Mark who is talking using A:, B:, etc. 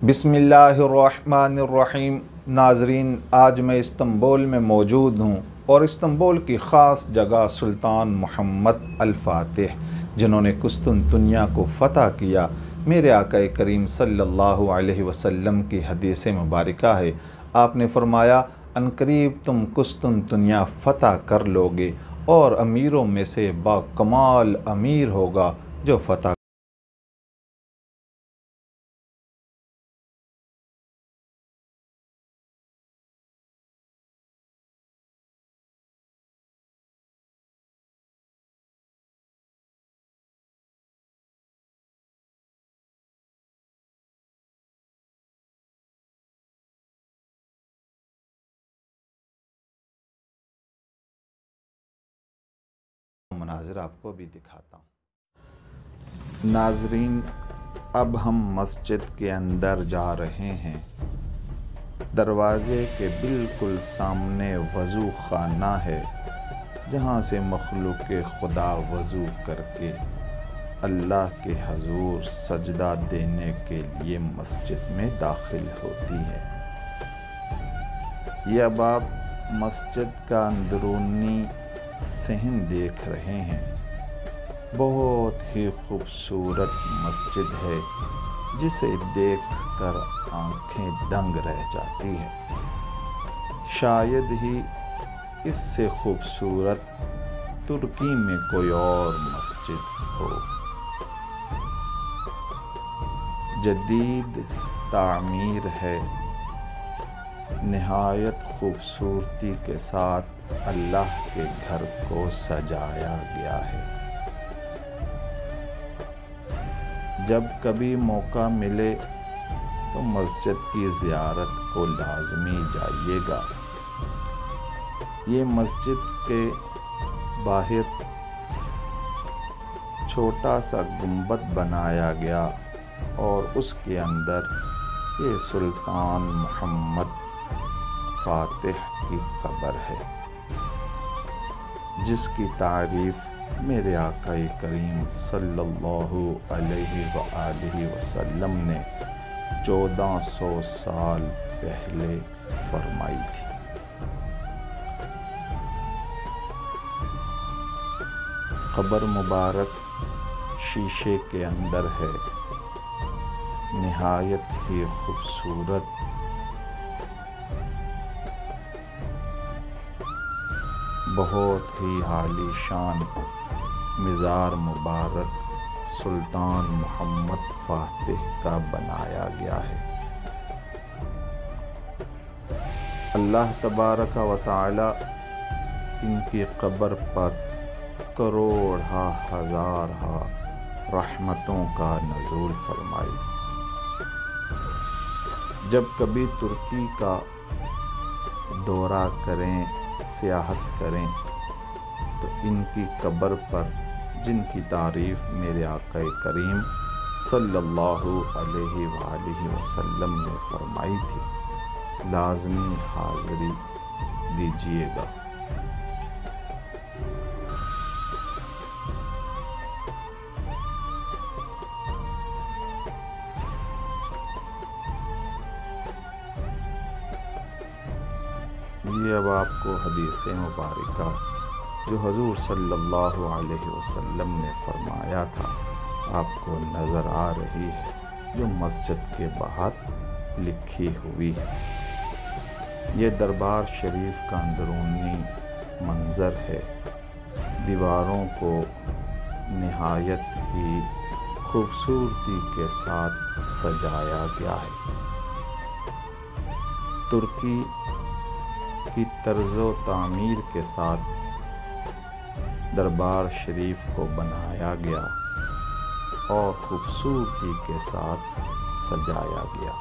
A: बिस्मिल्लाहिर्रहमानिर्रहीम। नाजरीन, आज मैं इस्तंबुल में मौजूद हूँ और इस्तंबुल की ख़ास जगह सुल्तान मोहम्मद अल फ़ातिह, जिन्होंने कुस्तुनतुनिया को फ़तह किया, मेरे आका करीम सल्लल्लाहु अलैहि वसल्लम की हदीस मुबारका है। आपने फरमाया, अनकरीब तुम कुस्तुनतुनिया फ़तह कर लोगे और अमीरों में से बाकमाल अमीर होगा जो फ़तह मनाज़िर आपको भी दिखाता हूँ। नाजरीन, अब हम मस्जिद के अंदर जा रहे हैं। दरवाज़े के बिल्कुल सामने वज़ू खाना है, जहाँ से मखलूक खुदा वज़ू करके अल्लाह के हजूर सजदा देने के लिए मस्जिद में दाखिल होती है। ये अब आप मस्जिद का अंदरूनी सहन देख रहे हैं। बहुत ही खूबसूरत मस्जिद है, जिसे देखकर आंखें दंग रह जाती है। शायद ही इससे खूबसूरत तुर्की में कोई और मस्जिद हो। जदीद तामीर है, निहायत खूबसूरती के साथ अल्लाह के घर को सजाया गया है। जब कभी मौका मिले तो मस्जिद की ज़ियारत को लाज़मी जाइएगा। ये मस्जिद के बाहर छोटा सा गुंबद बनाया गया और उसके अंदर ये सुल्तान मोहम्मद फ़ातिह की कबर है, जिसकी तारीफ़ मेरे आका करीम सल्लल्लाहु अलैहि वसल्लम ने 1400 साल पहले फरमाई थी। कबर मुबारक शीशे के अंदर है, निहायत ही खूबसूरत, बहुत ही आलीशान मिज़ार मुबारक सुल्तान मोहम्मद फ़ातिह का बनाया गया है। अल्लाह तबारक व तआला इनकी कब्र पर करोड़ हजार रहमतों का नज़ूल फरमाई। जब कभी तुर्की का दौरा करें, सियाहत करें, तो इनकी कब्र पर जिनकी तारीफ़ मेरे आका करीम सल्लल्लाहु अलैहि वसल्लम ने फरमाई थी, लाज़मी हाज़री दीजिएगा। ये अब आपको हदीस मुबारका जो हजूर सल्लल्लाहु अलैहि वसल्लम ने फरमाया था, आपको नज़र आ रही है, जो मस्जिद के बाहर लिखी हुई है। ये दरबार शरीफ का अंदरूनी मंज़र है। दीवारों को निहायत ही खूबसूरती के साथ सजाया गया है। तुर्की की तर्ज़ो तामीर के साथ दरबार शरीफ को बनाया गया और खूबसूरती के साथ सजाया गया।